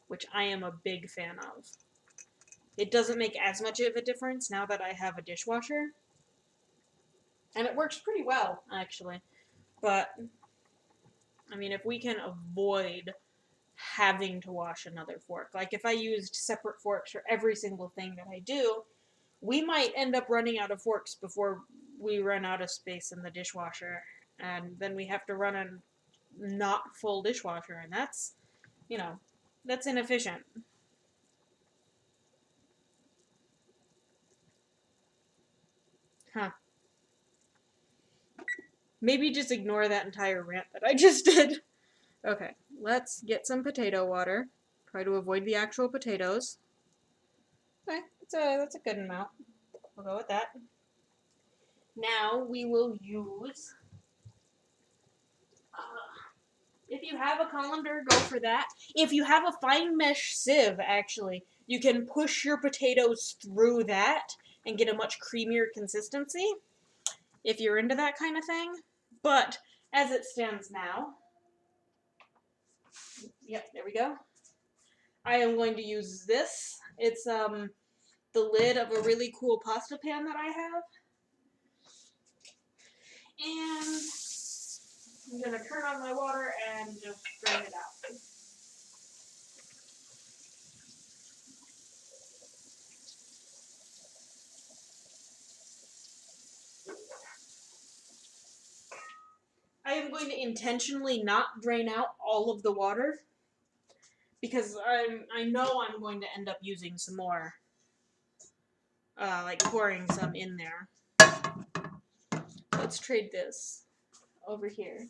which I am a big fan of. It doesn't make as much of a difference now that I have a dishwasher. And it works pretty well, actually. But, I mean, if we can avoid having to wash another fork, like if I used separate forks for every single thing that I do, we might end up running out of forks before we run out of space in the dishwasher. And then we have to run a not full dishwasher, and that's, you know, that's inefficient. Huh. Maybe just ignore that entire rant that I just did. Okay, let's get some potato water. Try to avoid the actual potatoes. Okay, that's a good amount. We'll go with that. Now we will use, if you have a colander, go for that. If you have a fine mesh sieve, actually, you can push your potatoes through that and get a much creamier consistency, if you're into that kind of thing. But, as it stands now, yep, there we go. I am going to use this. It's, the lid of a really cool pasta pan that I have. And I'm going to turn on my water and just drain it out. I am going to intentionally not drain out all of the water because I know I'm going to end up using some more, like pouring some in there. Let's trade this over here.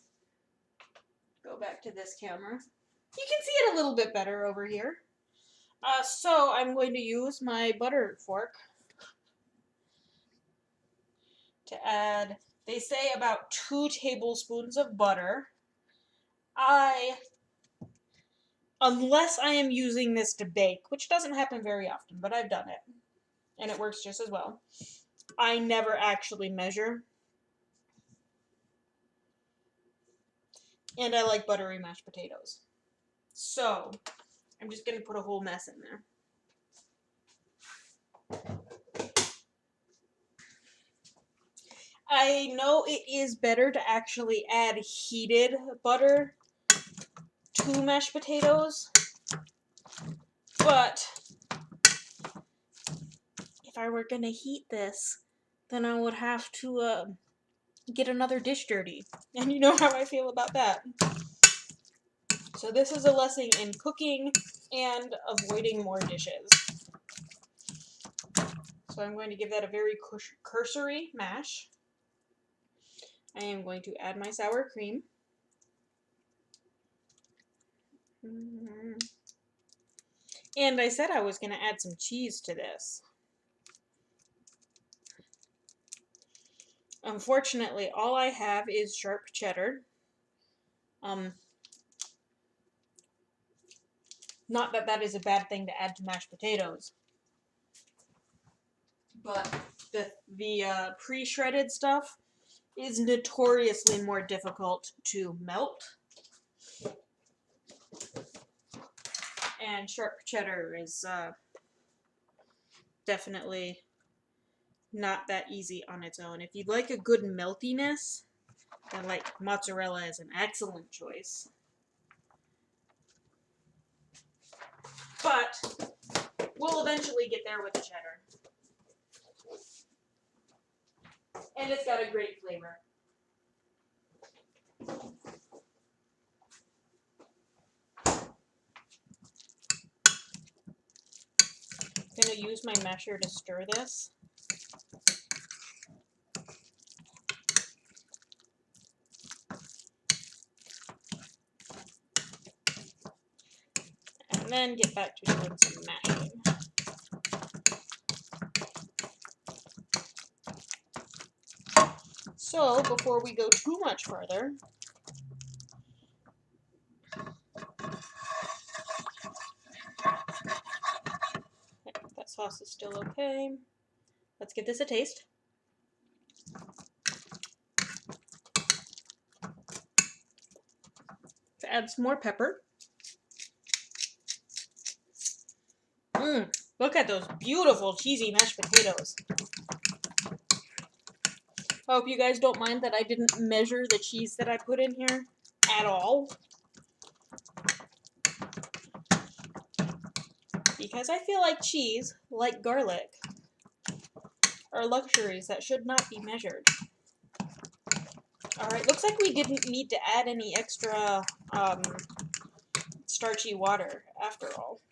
Go back to this camera. You can see it a little bit better over here. So I'm going to use my butter fork to add, they say, about 2 tablespoons of butter. Unless I am using this to bake, which doesn't happen very often, but I've done it, and it works just as well, I never actually measure. And I like buttery mashed potatoes. So, I'm just going to put a whole mess in there. I know it is better to actually add heated butter to mashed potatoes, but if I were going to heat this, then I would have to get another dish dirty. And you know how I feel about that. So this is a lesson in cooking and avoiding more dishes. So I'm going to give that a very cursory mash. I am going to add my sour cream. And I said I was going to add some cheese to this. Unfortunately, all I have is sharp cheddar. Not that that is a bad thing to add to mashed potatoes. But the pre-shredded stuff is notoriously more difficult to melt. And sharp cheddar is definitely not that easy on its own. If you'd like a good meltiness, then like mozzarella is an excellent choice. But we'll eventually get there with the cheddar. And it's got a great flavor. I'm going to use my mesher to stir this. And then get back to doing some mashing. So, before we go too much further, that sauce is still okay. Let's give this a taste. To add some more pepper. Look at those beautiful cheesy mashed potatoes. I hope you guys don't mind that I didn't measure the cheese that I put in here at all. Because I feel like cheese, like garlic, are luxuries that should not be measured. Alright, looks like we didn't need to add any extra starchy water after all.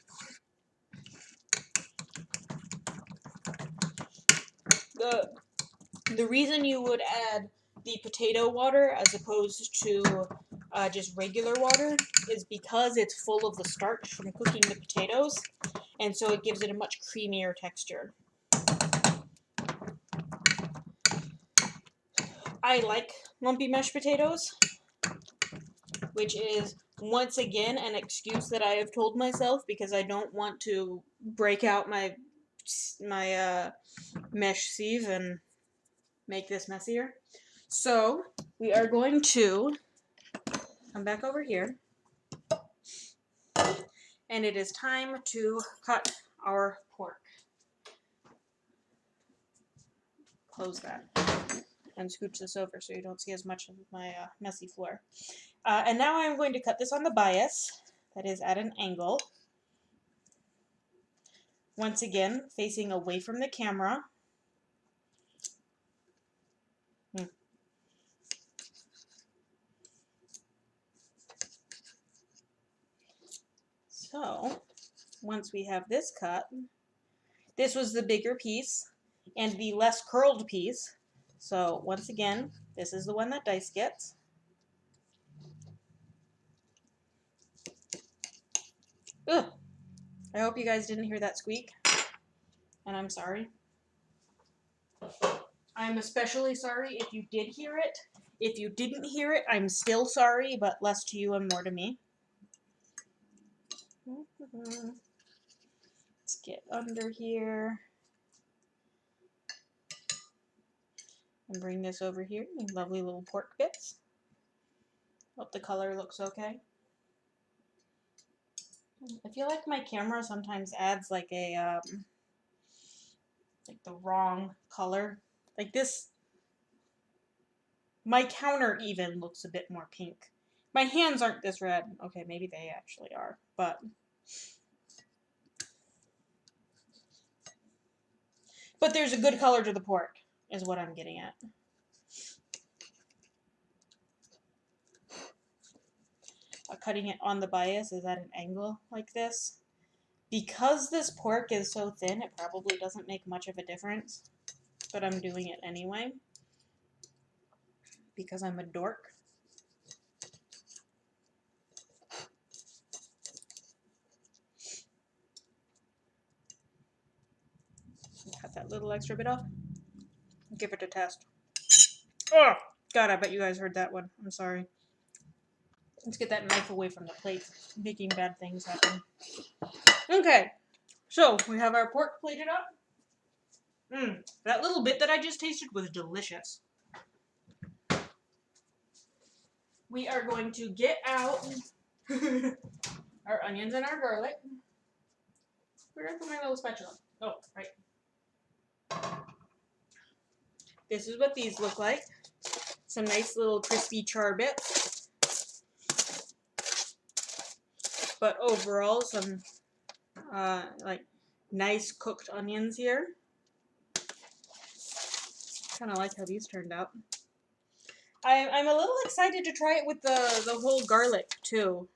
The reason you would add the potato water as opposed to just regular water is because it's full of the starch from cooking the potatoes, and so it gives it a much creamier texture. I like lumpy mashed potatoes, which is once again an excuse that I have told myself because I don't want to break out my mesh sieve and make this messier. So we are going to come back over here, and it is time to cut our pork. Close that and scooch this over so you don't see as much of my messy floor. And now I'm going to cut this on the bias, that is at an angle. Once again, facing away from the camera. So, once we have this cut, this was the bigger piece and the less curled piece. So, once again, this is the one that Dice gets. Ugh! I hope you guys didn't hear that squeak, and I'm sorry. I'm especially sorry if you did hear it. If you didn't hear it, I'm still sorry, but less to you and more to me. Let's get under here. And bring this over here. Lovely little pork bits. Hope the color looks okay. I feel like my camera sometimes adds like a like the wrong color. Like this, my counter even looks a bit more pink. My hands aren't this red. Okay, maybe they actually are, but there's a good color to the pork, is what I'm getting at. Cutting it on the bias is at an angle like this. Because this pork is so thin, it probably doesn't make much of a difference, but I'm doing it anyway because I'm a dork. Cut that little extra bit off. Give it a test. Oh, God, I bet you guys heard that one. I'm sorry. Let's get that knife away from the plate. Making bad things happen. Okay, so we have our pork plated up. That little bit that I just tasted was delicious. we are going to get out our onions and our garlic. Where did I put my little spatula? Oh, right. This is what these look like. Some nice little crispy char bits. But overall, some like nice cooked onions here. Kind of like how these turned out. I'm a little excited to try it with the whole garlic too.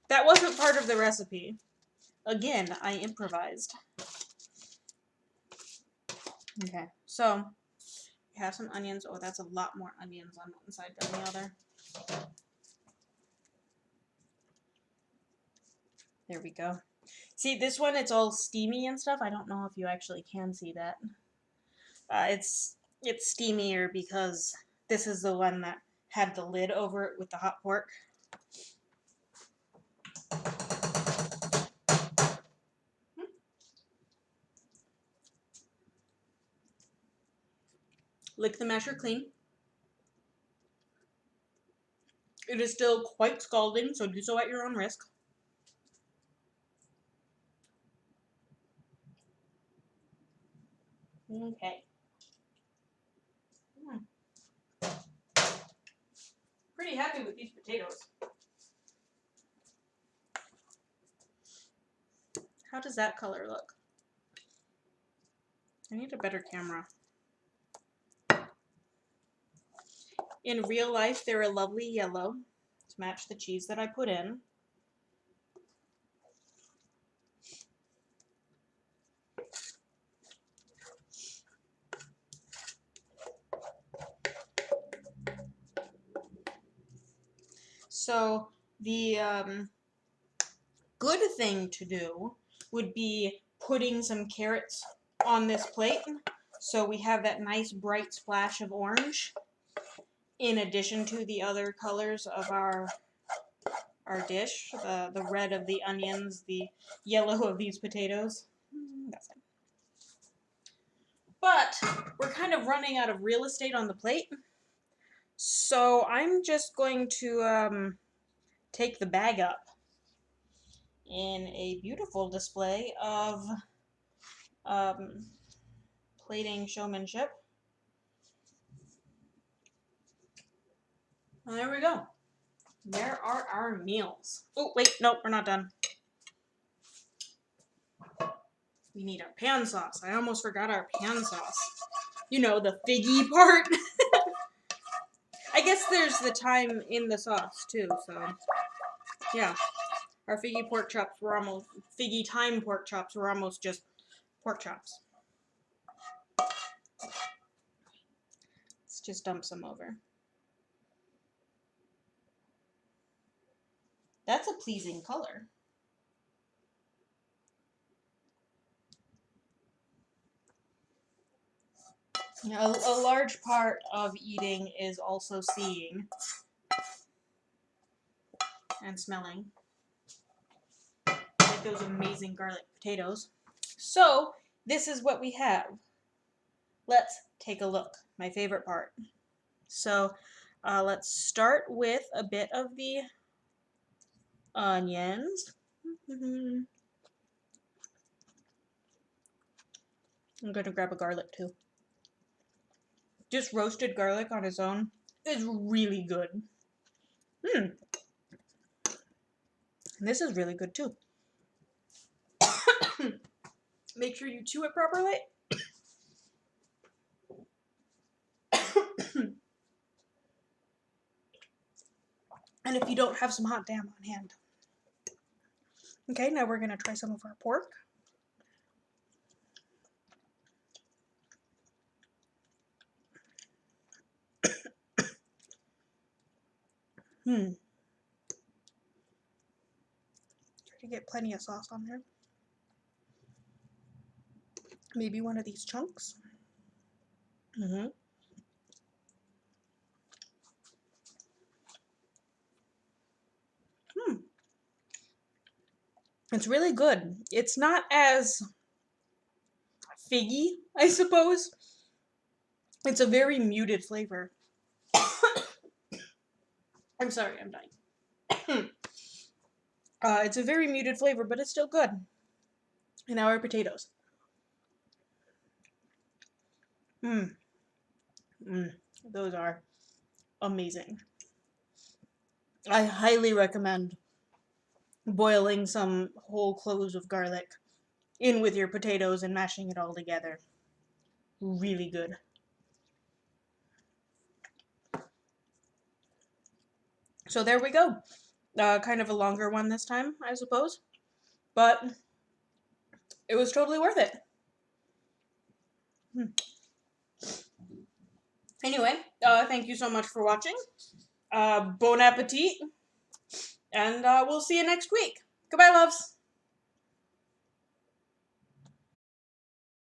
That wasn't part of the recipe. Again, I improvised. Okay, so you have some onions. Oh, that's a lot more onions on one side than the other. There we go. See, this one, it's all steamy and stuff. I don't know if you actually can see that. It's steamier because this is the one that had the lid over it with the hot pork. Lick the masher clean. It is still quite scalding, so do so at your own risk. Okay. Pretty happy with these potatoes. How does that color look? I need a better camera. In real life, they're a lovely yellow to match the cheese that I put in. So the good thing to do would be putting some carrots on this plate so we have that nice bright splash of orange in addition to the other colors of our dish, the red of the onions, the yellow of these potatoes. That's it. But we're kind of running out of real estate on the plate, so I'm just going to take the bag up in a beautiful display of plating showmanship. And there we go. There are our meals. Oh, wait, nope, we're not done. We need our pan sauce. I almost forgot our pan sauce. You know, the figgy part. I guess there's the thyme in the sauce, too, so... Yeah. Our figgy pork chops were almost... Figgy thyme pork chops were almost just pork chops. Let's just dump some over. That's a pleasing color. A large part of eating is also seeing and smelling. Like those amazing garlic potatoes. So, this is what we have. Let's take a look. My favorite part. So, let's start with a bit of the onions. I'm going to grab a garlic too. Just roasted garlic on its own is really good. And this is really good too. Make sure you chew it properly. And if you don't have some hot damn on hand. Okay, now we're going to try some of our pork. Try to get plenty of sauce on there. Maybe one of these chunks. It's really good. It's not as figgy, I suppose. It's a very muted flavor. I'm sorry, I'm dying. It's a very muted flavor, but it's still good. And now our potatoes. Mmm. Mmm. Those are amazing. I highly recommend boiling some whole cloves of garlic in with your potatoes and mashing it all together. Really good. So there we go. Kind of a longer one this time, I suppose. But it was totally worth it. Anyway, thank you so much for watching. Bon appetit. And we'll see you next week. Goodbye, loves.